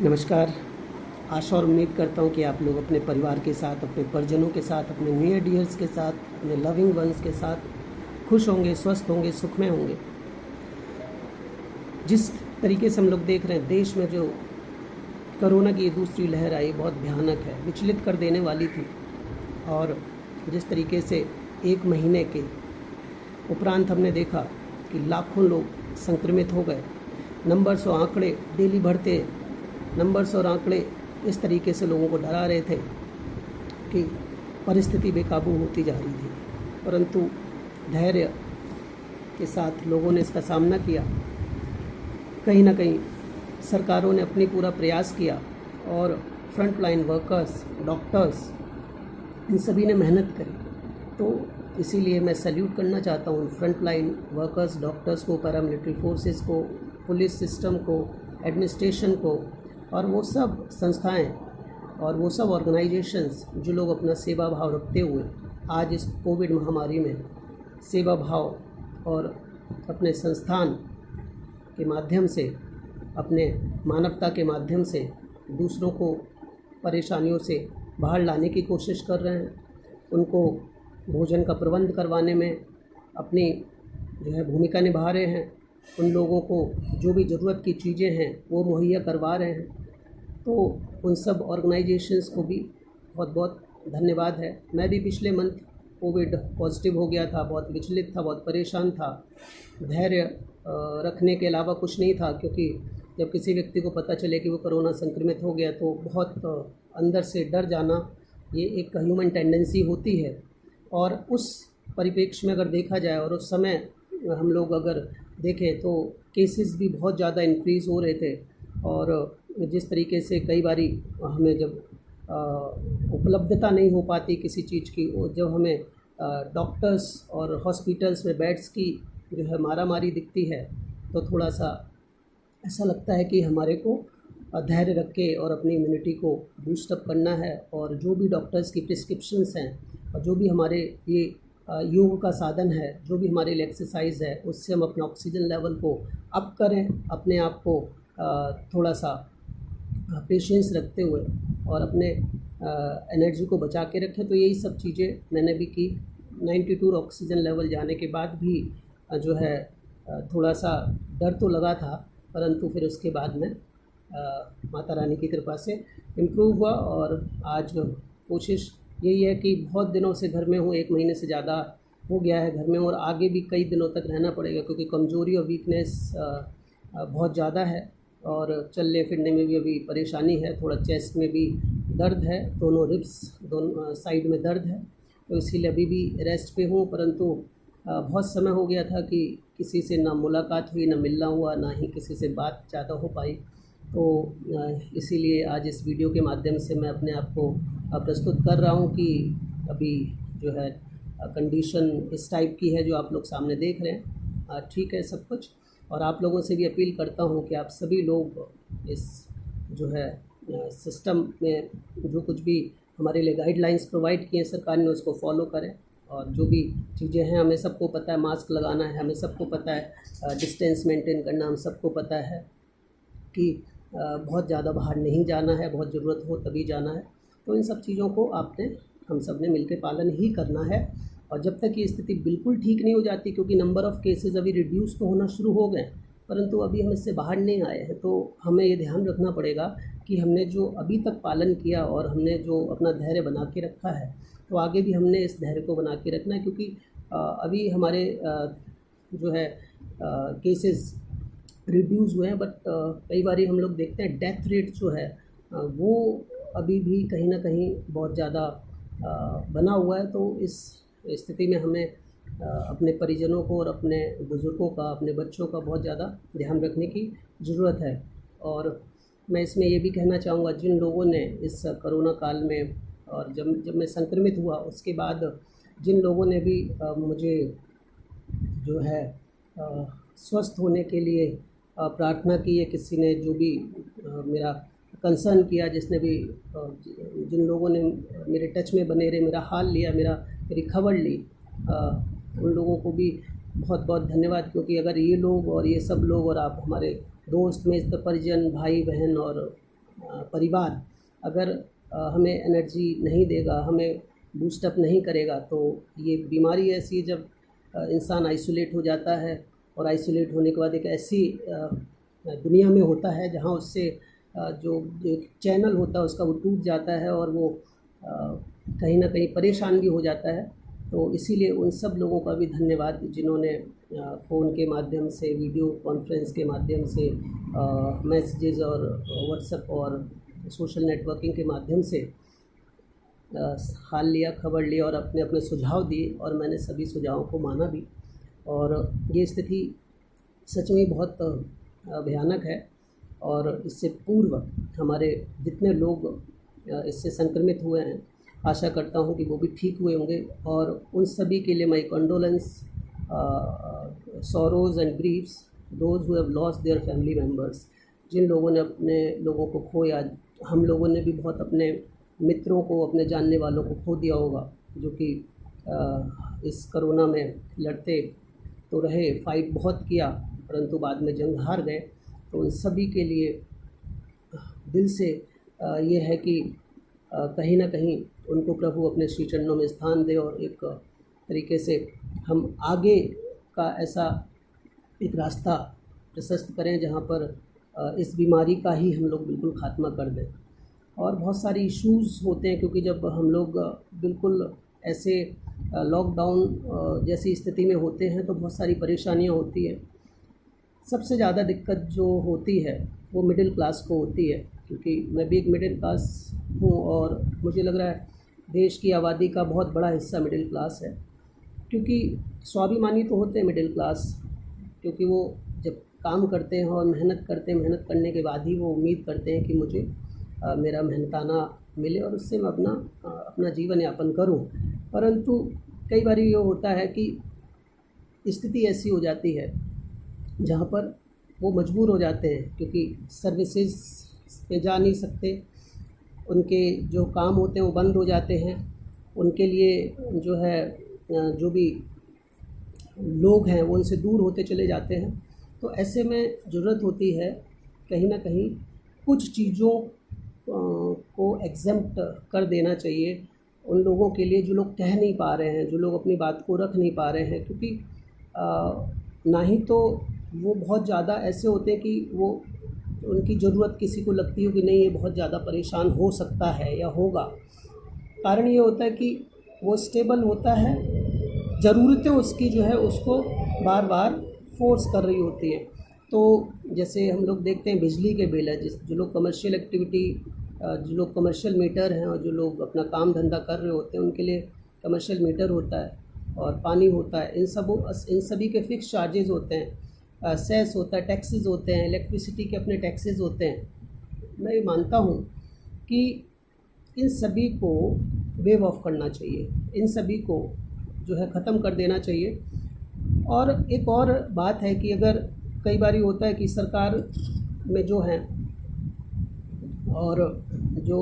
नमस्कार। आशा और उम्मीद करता हूँ कि आप लोग अपने परिवार के साथ, अपने परिजनों के साथ, अपने नियर डियर्स के साथ, अपने लविंग वंस के साथ खुश होंगे, स्वस्थ होंगे, सुख में होंगे। जिस तरीके से हम लोग देख रहे हैं देश में जो कोरोना की ये दूसरी लहर आई, बहुत भयानक है, विचलित कर देने वाली थी। और जिस तरीके से 1 महीने के उपरांत हमने देखा कि लाखों लोग संक्रमित हो गए, नंबर्स और आंकड़े डेली बढ़ते, नंबर्स और आंकड़े इस तरीके से लोगों को डरा रहे थे कि परिस्थिति बेकाबू होती जा रही थी। परंतु धैर्य के साथ लोगों ने इसका सामना किया। कहीं ना कहीं सरकारों ने अपनी पूरा प्रयास किया और फ्रंट लाइन वर्कर्स, डॉक्टर्स, इन सभी ने मेहनत करी। तो इसीलिए मैं सैल्यूट करना चाहता हूँ फ्रंट लाइन वर्कर्स, डॉक्टर्स को, पैरामिलिट्री फोर्सेस को, पुलिस सिस्टम को, एडमिनिस्ट्रेशन को, और वो सब संस्थाएं और वो सब ऑर्गेनाइजेशंस जो लोग अपना सेवा भाव रखते हुए आज इस कोविड महामारी में सेवा भाव और अपने संस्थान के माध्यम से, अपने मानवता के माध्यम से दूसरों को परेशानियों से बाहर लाने की कोशिश कर रहे हैं। उनको भोजन का प्रबंध करवाने में अपनी भूमिका निभा रहे हैं। उन लोगों को जो भी ज़रूरत की चीज़ें हैं वो मुहैया करवा रहे हैं। तो उन सब ऑर्गेनाइजेशंस को भी बहुत बहुत धन्यवाद है। मैं भी पिछले मंथ कोविड पॉजिटिव हो गया था, बहुत विचलित था, बहुत परेशान था। धैर्य रखने के अलावा कुछ नहीं था, क्योंकि जब किसी व्यक्ति को पता चले कि वो कोरोना संक्रमित हो गया तो बहुत अंदर से डर जाना, ये एक ह्यूमन टेंडेंसी होती है। और उस परिप्रेक्ष्य में अगर देखा जाए और उस समय हम लोग अगर देखें तो केसेस भी बहुत ज़्यादा इंक्रीज़ हो रहे थे। और जिस तरीके से कई बारी हमें जब उपलब्धता नहीं हो पाती किसी चीज़ की, जब हमें डॉक्टर्स और हॉस्पिटल्स में बेड्स की मारामारी दिखती है, तो थोड़ा सा ऐसा लगता है कि हमारे को धैर्य रख के और अपनी इम्यूनिटी को बूस्ट अप करना है। और जो भी डॉक्टर्स की प्रिस्क्रिप्शंस हैं और जो भी हमारे ये योग का साधन है, जो भी हमारे लिए एक्सरसाइज है, उससे हम अपना ऑक्सीजन लेवल को अप करें, अपने आप को थोड़ा सा पेशेंस रखते हुए और अपने एनर्जी को बचा के रखें। तो यही सब चीज़ें मैंने भी की। 92 ऑक्सीजन लेवल जाने के बाद भी थोड़ा सा डर तो लगा था, परंतु फिर उसके बाद में माता रानी की कृपा से इम्प्रूव हुआ। और आज कोशिश यही है कि बहुत दिनों से घर में हूँ, 1 महीने से ज़्यादा हो गया है घर में, और आगे भी कई दिनों तक रहना पड़ेगा, क्योंकि कमज़ोरी और वीकनेस बहुत ज़्यादा है और चलने फिरने में भी अभी परेशानी है। थोड़ा चेस्ट में भी दर्द है, दोनों रिब्स, दोनों साइड में दर्द है, तो इसीलिए अभी भी रेस्ट पे हूँ। परंतु बहुत समय हो गया था कि किसी से ना मुलाकात हुई, ना मिलना हुआ, ना ही किसी से बात ज़्यादा हो पाई। तो इसीलिए आज इस वीडियो के माध्यम से मैं अपने आप को प्रस्तुत कर रहा हूँ कि अभी कंडीशन इस टाइप की है जो आप लोग सामने देख रहे हैं। ठीक है सब कुछ। और आप लोगों से भी अपील करता हूँ कि आप सभी लोग इस सिस्टम में जो कुछ भी हमारे लिए गाइडलाइंस प्रोवाइड किए सरकार ने, उसको फॉलो करें। और जो भी चीज़ें हैं, हमें सबको पता है मास्क लगाना है, हमें सबको पता है डिस्टेंस मेंटेन करना, हम सबको पता है कि बहुत ज़्यादा बाहर नहीं जाना है, बहुत ज़रूरत हो तभी जाना है। तो इन सब चीज़ों को हम सब ने मिलकर पालन ही करना है। और जब तक ये स्थिति बिल्कुल ठीक नहीं हो जाती, क्योंकि नंबर ऑफ़ केसेस अभी रिड्यूस तो होना शुरू हो गए, परंतु अभी हम इससे बाहर नहीं आए हैं, तो हमें ये ध्यान रखना पड़ेगा कि हमने जो अभी तक पालन किया और हमने जो अपना धैर्य बना के रखा है, तो आगे भी हमने इस धैर्य को बना के रखना है। क्योंकि अभी हमारे केसेस रिड्यूस हुए हैं, बट कई बार हम लोग देखते हैं डेथ रेट जो है वो अभी भी कहीं ना कहीं बहुत ज़्यादा बना हुआ है। तो इस स्थिति में हमें अपने परिजनों को और अपने बुज़ुर्गों का, अपने बच्चों का बहुत ज़्यादा ध्यान रखने की ज़रूरत है। और मैं इसमें ये भी कहना चाहूँगा, जिन लोगों ने इस कोरोना काल में और जब मैं संक्रमित हुआ उसके बाद जिन लोगों ने भी मुझे स्वस्थ होने के लिए प्रार्थना की है, किसी ने जो भी मेरा कंसर्न किया, जिसने भी जिन लोगों ने मेरे टच में बने रहे, मेरा हाल लिया, मेरी खबर ली, उन लोगों को भी बहुत बहुत धन्यवाद। क्योंकि अगर ये लोग और ये सब लोग और आप हमारे दोस्त, मित्र, परिजन, भाई बहन और परिवार अगर हमें एनर्जी नहीं देगा, हमें बूस्टअप नहीं करेगा, तो ये बीमारी ऐसी है जब इंसान आइसोलेट हो जाता है, और आइसोलेट होने के बाद एक ऐसी दुनिया में होता है जहाँ उससे जो एक चैनल होता है उसका वो टूट जाता है, और वो कहीं ना कहीं परेशान भी हो जाता है। तो इसीलिए उन सब लोगों का भी धन्यवाद जिन्होंने फ़ोन के माध्यम से, वीडियो कॉन्फ्रेंस के माध्यम से, मैसेजेस और व्हाट्सएप और सोशल नेटवर्किंग के माध्यम से हाल लिया, खबर ली और अपने अपने सुझाव दिए, और मैंने सभी सुझावों को माना भी। और ये स्थिति सच में बहुत भयानक है, और इससे पूर्व हमारे जितने लोग इससे संक्रमित हुए हैं, आशा करता हूँ कि वो भी ठीक हुए होंगे, और उन सभी के लिए my condolence, sorrows and grieves those who have lost their family members. जिन लोगों ने अपने लोगों को खोया, हम लोगों ने भी बहुत अपने मित्रों को, अपने जानने वालों को खो दिया होगा, जो कि इस कोरोना में लड़ते तो रहे, फाइट बहुत किया, परंतु बाद में जंग हार गए। तो उन सभी के लिए दिल से ये है कि कहीं ना कहीं उनको प्रभु अपने श्री चरणों में स्थान दे, और एक तरीके से हम आगे का ऐसा एक रास्ता प्रशस्त करें जहाँ पर इस बीमारी का ही हम लोग बिल्कुल ख़ात्मा कर दें। और बहुत सारी इश्यूज़ होते हैं, क्योंकि जब हम लोग बिल्कुल ऐसे लॉकडाउन जैसी स्थिति में होते हैं तो बहुत सारी परेशानियाँ होती हैं। सबसे ज़्यादा दिक्कत जो होती है वो मिडिल क्लास को होती है, क्योंकि मैं भी एक मिडिल क्लास हूँ, और मुझे लग रहा है देश की आबादी का बहुत बड़ा हिस्सा मिडिल क्लास है। क्योंकि स्वाभिमानी तो होते हैं मिडिल क्लास, क्योंकि वो जब काम करते हैं और मेहनत करते हैं, मेहनत करने के बाद ही वो उम्मीद करते हैं कि मुझे मेरा मेहनताना मिले और उससे मैं अपना जीवन यापन करूं। परंतु कई बार ये होता है कि स्थिति ऐसी हो जाती है जहाँ पर वो मजबूर हो जाते हैं, क्योंकि सर्विसेज पे जा नहीं सकते, उनके जो काम होते हैं वो बंद हो जाते हैं, उनके लिए जो है जो भी लोग हैं वो उनसे दूर होते चले जाते हैं। तो ऐसे में ज़रूरत होती है कहीं ना कहीं कुछ चीज़ों को एग्जेम्प्ट कर देना चाहिए उन लोगों के लिए जो लोग कह नहीं पा रहे हैं, जो लोग अपनी बात को रख नहीं पा रहे हैं। क्योंकि ना ही तो वो बहुत ज़्यादा ऐसे होते हैं कि वो उनकी ज़रूरत किसी को लगती हो कि नहीं ये बहुत ज़्यादा परेशान हो सकता है या होगा। कारण ये होता है कि वो स्टेबल होता है, ज़रूरतें उसकी जो है उसको बार बार फोर्स कर रही होती है। तो जैसे हम लोग देखते हैं बिजली के बिल है, जो लोग कमर्शियल एक्टिविटी, जो लोग कमर्शियल मीटर हैं और जो लोग अपना काम धंधा कर रहे होते हैं उनके लिए कमर्शियल मीटर होता है और पानी होता है। इन सभी के फिक्स चार्जेस होते हैं, सेस होता है, टैक्सेस होते हैं, इलेक्ट्रिसिटी के अपने टैक्सेस होते हैं। मैं ये मानता हूँ कि इन सभी को वेव ऑफ करना चाहिए, इन सभी को जो है ख़त्म कर देना चाहिए। और एक और बात है कि अगर कई बार होता है कि सरकार में जो हैं और जो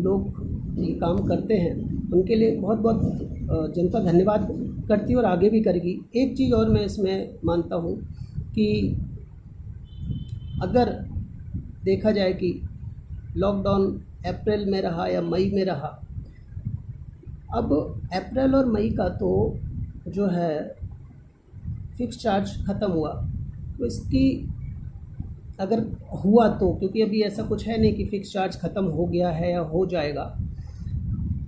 लोग ये काम करते हैं उनके लिए बहुत बहुत जनता धन्यवाद करती है और आगे भी करेगी। एक चीज़ और मैं इसमें मानता हूँ कि अगर देखा जाए कि लॉकडाउन अप्रैल में रहा या मई में रहा, अब अप्रैल और मई का तो जो है फिक्स चार्ज ख़त्म हुआ, तो इसकी अगर हुआ तो, क्योंकि अभी ऐसा कुछ है नहीं कि फ़िक्स चार्ज ख़त्म हो गया है या हो जाएगा,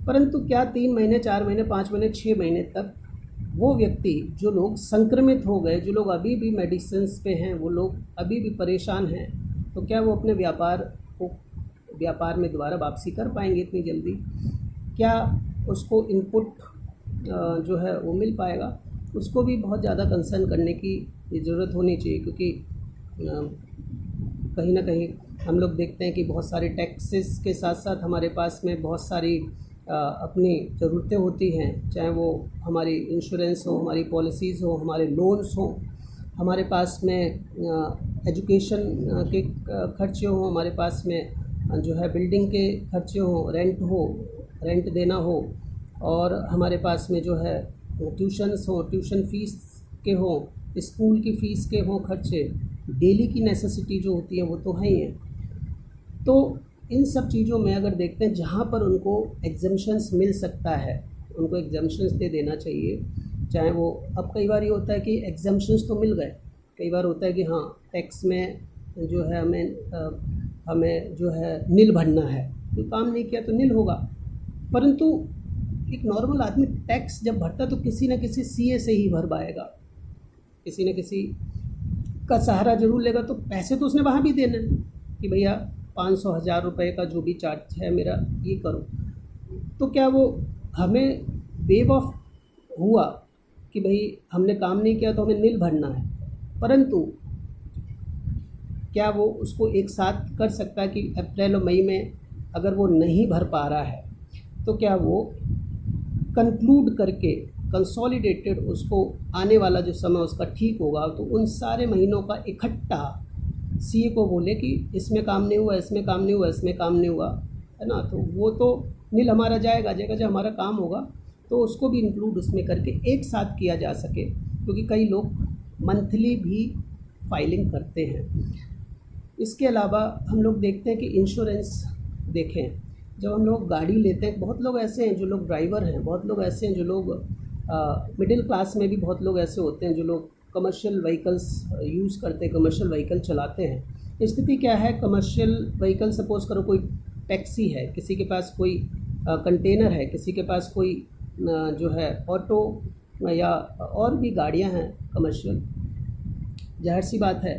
परंतु क्या 3 महीने, 4 महीने, 5 महीने, 6 महीने तक वो व्यक्ति जो लोग संक्रमित हो गए, जो लोग अभी भी मेडिसिन्स पे हैं, वो लोग अभी भी परेशान हैं, तो क्या वो अपने व्यापार में दोबारा वापसी कर पाएंगे इतनी जल्दी? क्या उसको इनपुट जो है वो मिल पाएगा? उसको भी बहुत ज़्यादा कंसर्न करने की ज़रूरत होनी चाहिए। क्योंकि कहीं ना कहीं हम लोग देखते हैं कि बहुत सारे टैक्सेस के साथ साथ हमारे पास में बहुत सारी अपनी ज़रूरतें होती हैं, चाहे वो हमारी इंश्योरेंस हो, हमारी पॉलिसीज़ हो, हमारे लोन्स हों, हमारे पास में एजुकेशन के खर्चे हों, हमारे पास में जो है बिल्डिंग के खर्चे हों, रेंट देना हो, और हमारे पास में जो है ट्यूशन्स हों, ट्यूशन फ़ीस के हों, स्कूल की फ़ीस के हों खर्चे, डेली की नेसेसिटी जो होती है वो तो है ही है। तो इन सब चीज़ों में अगर देखते हैं जहाँ पर उनको एग्जम्पशंस मिल सकता है, उनको एग्जम्पशंस दे देना चाहिए। चाहे वो, अब कई बार ये होता है कि एग्जम्पशंस तो मिल गए, कई बार होता है कि हाँ टैक्स में जो है हमें जो है नील भरना है, तो काम नहीं किया तो नील होगा। परंतु एक नॉर्मल आदमी टैक्स जब भरता है तो किसी न किसी सीए से ही भर पाएगा, किसी न किसी का सहारा जरूर लेगा। तो पैसे तो उसने वहाँ भी देने हैं कि भैया 500-1000 रुपये का जो भी चार्ज है मेरा ये करो। तो क्या वो हमें वेव ऑफ हुआ कि भाई हमने काम नहीं किया तो हमें नील भरना है, परंतु क्या वो उसको एक साथ कर सकता है कि अप्रैल और मई में अगर वो नहीं भर पा रहा है तो क्या वो कंक्लूड करके कंसोलिडेटेड उसको आने वाला जो समय उसका ठीक होगा तो उन सारे महीनों का इकट्ठा सीए को बोले कि इसमें काम नहीं हुआ, इसमें काम नहीं हुआ, इसमें काम नहीं हुआ, है ना, तो वो तो नील हमारा जाएगा जब हमारा काम होगा तो उसको भी इंक्लूड उसमें करके एक साथ किया जा सके। क्योंकि कई लोग मंथली भी फाइलिंग करते हैं। इसके अलावा हम लोग देखते हैं कि इंश्योरेंस देखें, जब हम लोग गाड़ी लेते हैं, बहुत लोग ऐसे हैं जो लोग ड्राइवर हैं, बहुत लोग ऐसे हैं जो लोग मिडिल क्लास में भी बहुत लोग ऐसे होते हैं जो लोग कमर्शियल व्हीकल्स यूज़ करते हैं, कमर्शियल व्हीकल चलाते हैं। स्थिति क्या है, कमर्शियल व्हीकल सपोज़ करो कोई टैक्सी है, किसी के पास कोई कंटेनर है, किसी के पास कोई जो है ऑटो या और भी गाड़ियां हैं कमर्शियल। जाहिर सी बात है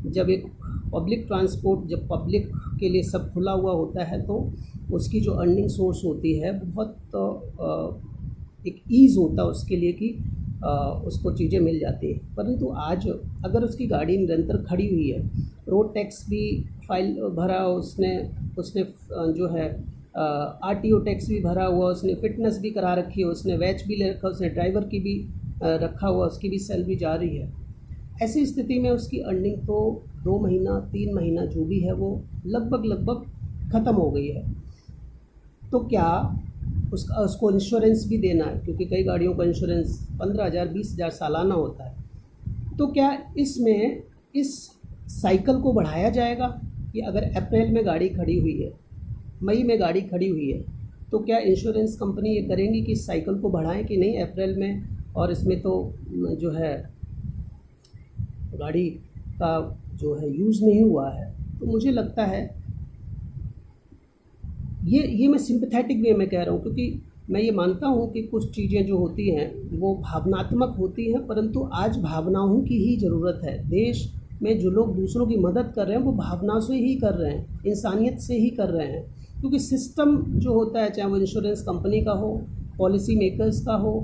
जब एक पब्लिक ट्रांसपोर्ट, जब पब्लिक के लिए सब खुला हुआ होता है तो उसकी जो अर्निंग सोर्स होती है बहुत एक ईज़ होता है उसके लिए कि उसको चीज़ें मिल जाती हैं। परंतु आज अगर उसकी गाड़ी निरंतर खड़ी हुई है, रोड टैक्स भी फाइल भरा उसने जो है आरटीओ टैक्स भी भरा हुआ, उसने फिटनेस भी करा रखी है, उसने वैच भी ले रखा, उसने ड्राइवर की भी रखा हुआ, उसकी भी सैलरी जा रही है। ऐसी स्थिति में उसकी अर्निंग तो 2 महीना 3 महीना जो भी है वो लगभग ख़त्म हो गई है। तो क्या उसको इंश्योरेंस भी देना है, क्योंकि कई गाड़ियों का इंश्योरेंस 15,000 20,000 सालाना होता है। तो क्या इसमें इस साइकिल को बढ़ाया जाएगा कि अगर अप्रैल में गाड़ी खड़ी हुई है, मई में गाड़ी खड़ी हुई है, तो क्या इंश्योरेंस कंपनी ये करेंगी कि इस साइकिल को बढ़ाएं कि नहीं अप्रैल में, और इसमें तो जो है गाड़ी का जो है यूज़ नहीं हुआ है। तो मुझे लगता है ये मैं सिंपैथेटिक वे में कह रहा हूँ, क्योंकि मैं ये मानता हूँ कि कुछ चीज़ें जो होती हैं वो भावनात्मक होती हैं, परंतु आज भावनाओं की ही ज़रूरत है। देश में जो लोग दूसरों की मदद कर रहे हैं वो भावनाओं से ही कर रहे हैं, इंसानियत से ही कर रहे हैं। क्योंकि सिस्टम जो होता है, चाहे वो इंश्योरेंस कंपनी का हो, पॉलिसी मेकर्स का हो,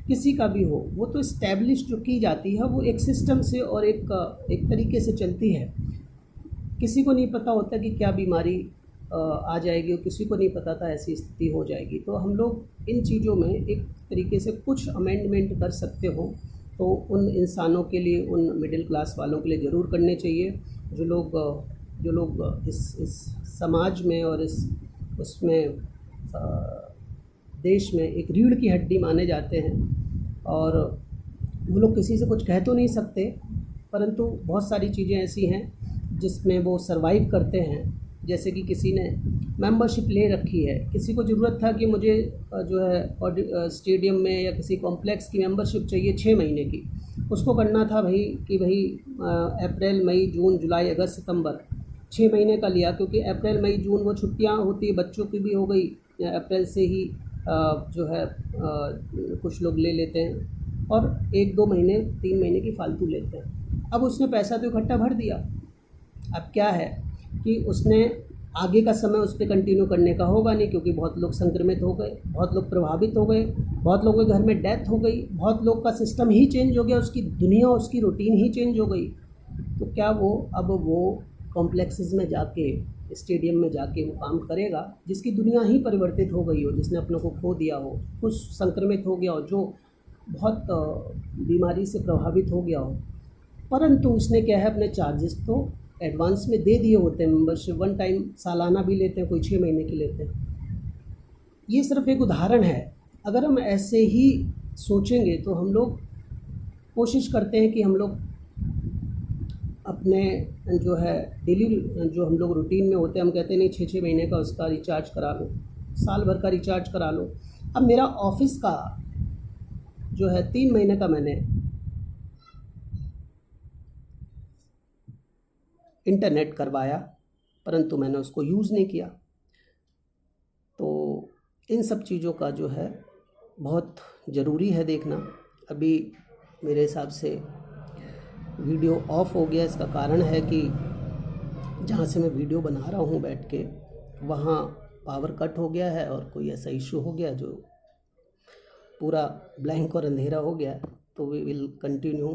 किसी का भी हो, वो तो इस्टेब्लिश जो की जाती है वो एक सिस्टम से और एक तरीके से चलती है। किसी को नहीं पता होता कि क्या बीमारी आ जाएगी, और किसी को नहीं पता था ऐसी स्थिति हो जाएगी। तो हम लोग इन चीज़ों में एक तरीके से कुछ अमेंडमेंट कर सकते हो तो उन इंसानों के लिए, उन मिडिल क्लास वालों के लिए ज़रूर करने चाहिए जो लोग इस समाज में और उसमें देश में एक रीढ़ की हड्डी माने जाते हैं। और वो लोग किसी से कुछ कह तो नहीं सकते, परंतु बहुत सारी चीज़ें ऐसी हैं जिसमें वो सरवाइव करते हैं। जैसे कि किसी ने मेंबरशिप ले रखी है, किसी को ज़रूरत था कि मुझे जो है स्टेडियम में या किसी कॉम्प्लेक्स की मेंबरशिप चाहिए 6 महीने की, उसको करना था भाई अप्रैल मई जून जुलाई अगस्त सितंबर 6 महीने का लिया, क्योंकि अप्रैल मई जून वो छुट्टियां होती है, बच्चों की भी हो गई, अप्रैल से ही जो है कुछ लोग ले लेते हैं और 1-2 महीने 3 महीने की फालतू लेते हैं। अब उसने पैसा तो इकट्ठा भर दिया, अब क्या है कि उसने आगे का समय उस पर कंटिन्यू करने का होगा नहीं, क्योंकि बहुत लोग संक्रमित हो गए, बहुत लोग प्रभावित हो गए, बहुत लोगों के घर में डेथ हो गई, बहुत लोग का सिस्टम ही चेंज हो गया, उसकी दुनिया, उसकी रूटीन ही चेंज हो गई। तो क्या वो अब वो कॉम्प्लेक्सेस में जाके, स्टेडियम में जाके वो काम करेगा जिसकी दुनिया ही परिवर्तित हो गई हो, जिसने अपने को खो दिया हो, कुछ संक्रमित हो गया हो, जो बहुत बीमारी से प्रभावित हो गया हो, परंतु उसने क्या है अपने चार्जेस तो एडवांस में दे दिए होते हैं, मेंबरशिप वन टाइम सालाना भी लेते हैं, कोई 6 महीने की लेते हैं। ये सिर्फ एक उदाहरण है। अगर हम ऐसे ही सोचेंगे तो हम लोग कोशिश करते हैं कि हम लोग अपने जो है डेली जो हम लोग रूटीन में होते हैं, हम कहते हैं नहीं 6-6 महीने का उसका रिचार्ज करा लो, साल भर का रिचार्ज करा लो। अब मेरा ऑफिस का जो है 3 महीने का मैंने इंटरनेट करवाया, परंतु मैंने उसको यूज़ नहीं किया। तो इन सब चीज़ों का जो है बहुत ज़रूरी है देखना। अभी मेरे हिसाब से वीडियो ऑफ हो गया, इसका कारण है कि जहाँ से मैं वीडियो बना रहा हूँ बैठ के, वहाँ पावर कट हो गया है और कोई ऐसा इशू हो गया जो पूरा ब्लैंक और अंधेरा हो गया है। तो वी विल कंटिन्यू